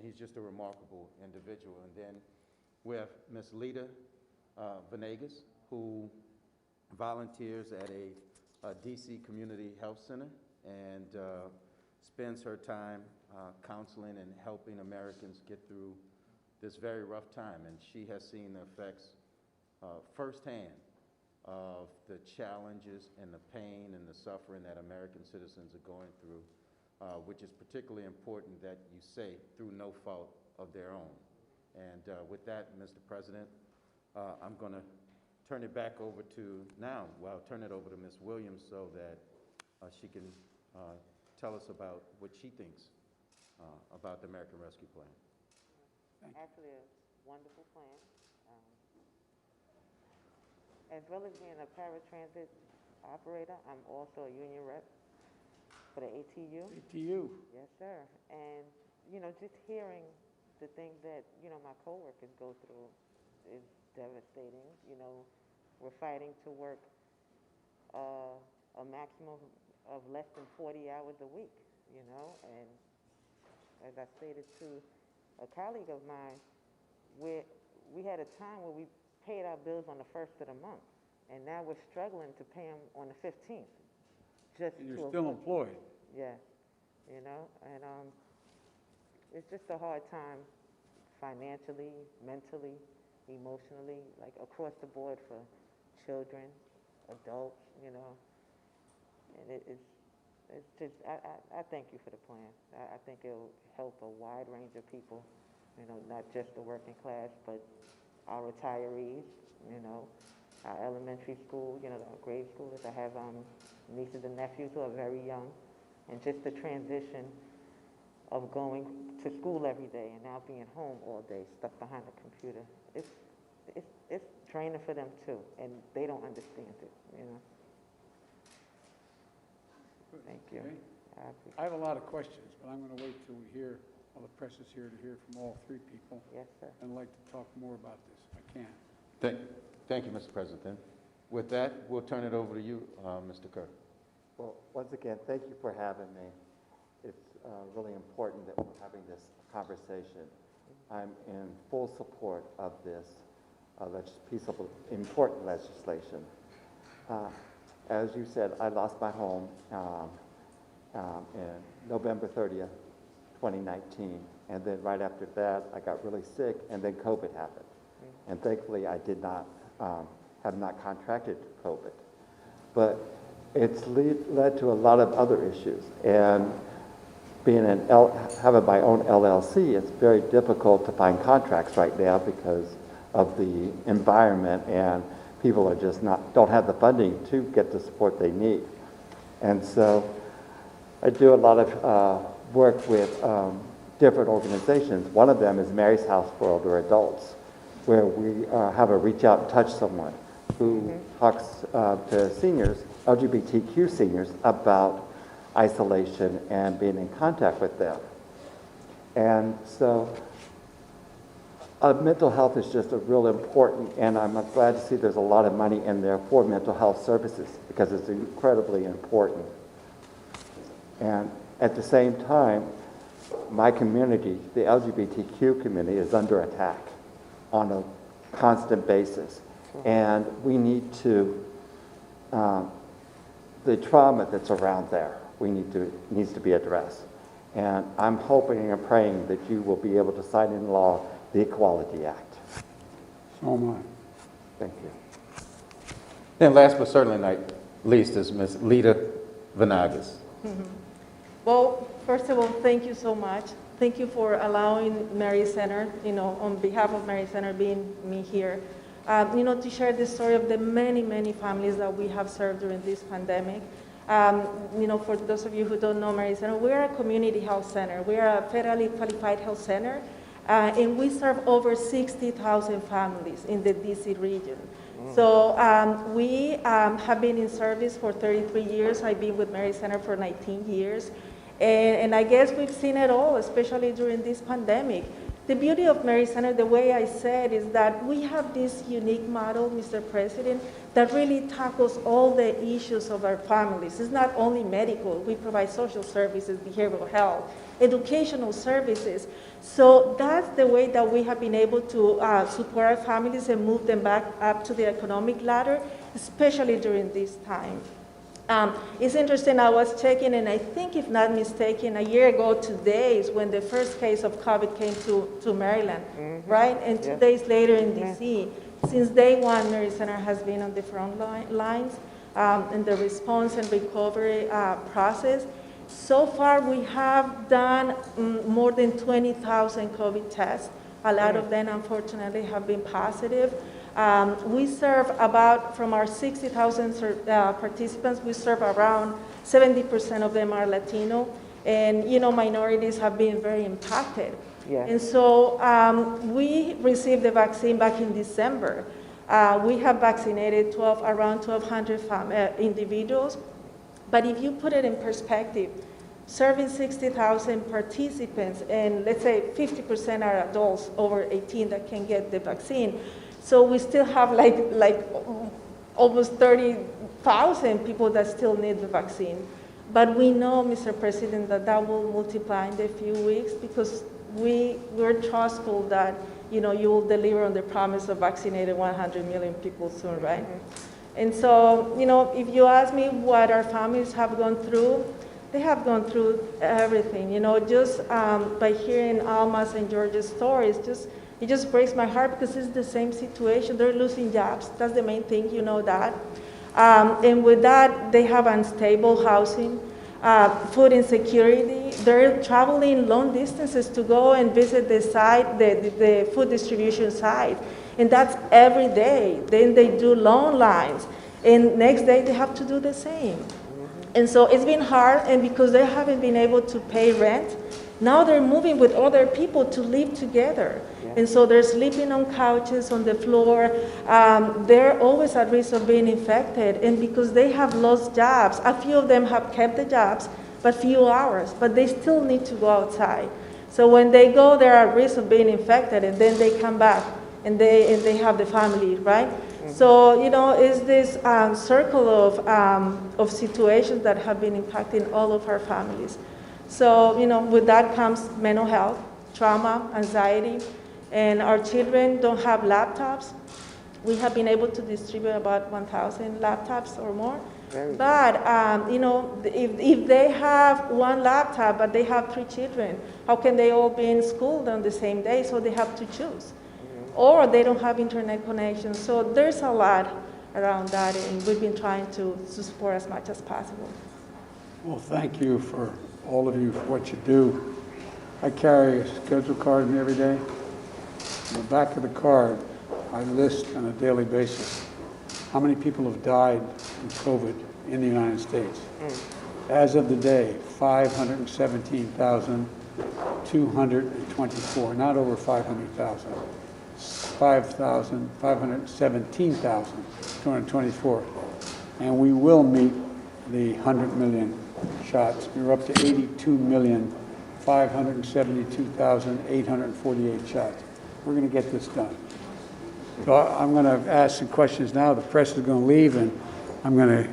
he's just a remarkable individual. And then we have Ms. Lita Venegas, who volunteers at a DC Community Health Center and spends her time counseling and helping Americans get through this very rough time. And she has seen the effects firsthand of the challenges and the pain and the suffering that American citizens are going through, which is particularly important that you say through no fault of their own. And with that, Mr. President, I'm going to turn it back over to I'll turn it over to Ms. Williams so that she can tell us about what she thinks about the American Rescue Plan. Actually, a wonderful plan. As well as being a paratransit operator, I'm also a union rep for the ATU. ATU. Yes, sir. And, just hearing the things that, my coworkers go through is devastating. We're fighting to work a maximum of less than 40 hours a week, and as I stated to a colleague of mine, we had a time where we paid our bills on the 1st of the month, and now we're struggling to pay them on the 15th. And you're still employed. Yeah, and it's just a hard time financially, mentally, emotionally, like across the board for children, adults, and it's just, I thank you for the plan. I think it'll help a wide range of people, not just the working class, but our retirees, our elementary school, our grade schoolers. I have nieces and nephews who are very young, and just the transition of going to school every day and now being home all day, stuck behind a computer. It's draining for them too, and they don't understand it, Thank you. Okay. I have a lot of questions, but I'm going to wait till we hear, all the press is here to hear from all three people. Yes, sir. And I'd like to talk more about this if I can. Thank you, Mr. President. With that, we'll turn it over to you, Mr. Kerr. Well, once again, thank you for having me. It's really important that we're having this conversation. I'm in full support of this piece of important legislation. As you said, I lost my home in November 30th, 2019. And then right after that, I got really sick, and then COVID happened. And thankfully, I did not, have not contracted COVID. But it's led to a lot of other issues. And being having my own LLC, it's very difficult to find contracts right now because of the environment, and people are just don't have the funding to get the support they need. And so I do a lot of work with different organizations. One of them is Mary's House for Older Adults, where we have a reach out and touch someone who talks to seniors, LGBTQ seniors, about isolation and being in contact with them. And so mental health is just a real important, and I'm glad to see there's a lot of money in there for mental health services because it's incredibly important. And at the same time, my community, the LGBTQ community, is under attack on a constant basis. And we need to, the trauma that's around there, needs to be addressed. And I'm hoping and praying that you will be able to sign into law the Equality Act. So am I. Thank you. And last but certainly not least is Ms. Lita Venegas. Well, first of all, thank you so much. Thank you for allowing Mary Center, on behalf of Mary Center, being me here, to share the story of the many, many families that we have served during this pandemic. For those of you who don't know Mary Center, we're a community health center. We're a federally qualified health center, and we serve over 60,000 families in the DC region. So we have been in service for 33 years. I've been with Mary Center for 19 years. And I guess we've seen it all, especially during this pandemic. The beauty of Mary Center, the way I said, is that we have this unique model, Mr. President, that really tackles all the issues of our families. It's not only medical. We provide social services, behavioral health, educational services. So that's the way that we have been able to support our families and move them back up to the economic ladder, especially during this time. It's interesting, I was checking, and I think, if not mistaken, a year ago today is when the first case of COVID came to Maryland, right? And 2 days later in DC. Since day one, Mary Center has been on the front lines in the response and recovery process. So far, we have done more than 20,000 COVID tests. A lot of them, unfortunately, have been positive. We serve about, from our 60,000 participants, we serve around 70% of them are Latino. And, minorities have been very impacted. Yeah. And so we received the vaccine back in December. We have vaccinated around 1,200 individuals. But if you put it in perspective, serving 60,000 participants, and let's say 50% are adults over 18 that can get the vaccine. So we still have like almost 30,000 people that still need the vaccine. But we know, Mr. President, that will multiply in a few weeks, because we're trustful that you will deliver on the promise of vaccinating 100 million people soon, right? And so, if you ask me what our families have gone through, they have gone through everything. Just by hearing Alma's and George's stories, it just breaks my heart, because it's the same situation. They're losing jobs. That's the main thing, that. And with that, they have unstable housing, food insecurity. They're traveling long distances to go and visit the site, the food distribution site. And that's every day. Then they do long lines. And next day, they have to do the same. And so it's been hard, and because they haven't been able to pay rent, now they're moving with other people to live together. And so they're sleeping on couches, on the floor. They're always at risk of being infected. And because they have lost jobs, a few of them have kept the jobs, but few hours, but they still need to go outside. So when they go, they're at risk of being infected, and then they come back, and they have the family, right? So, it's this circle of situations that have been impacting all of our families. So, with that comes mental health, trauma, anxiety, and our children don't have laptops. We have been able to distribute about 1,000 laptops or more. But, if they have one laptop, but they have 3 children, how can they all be in school on the same day? So they have to choose. Or they don't have internet connection. So there's a lot around that, and we've been trying to support as much as possible. Well, thank you for all of you for what you do. I carry a schedule card with me every day. On the back of the card, I list on a daily basis how many people have died from COVID in the United States. As of the day, 517,224, not over 500,000. 517,224. And we will meet the 100 million shots. We're up to 82,572,848 shots. We're going to get this done. So I'm going to ask some questions now. The press is going to leave, and I'm going to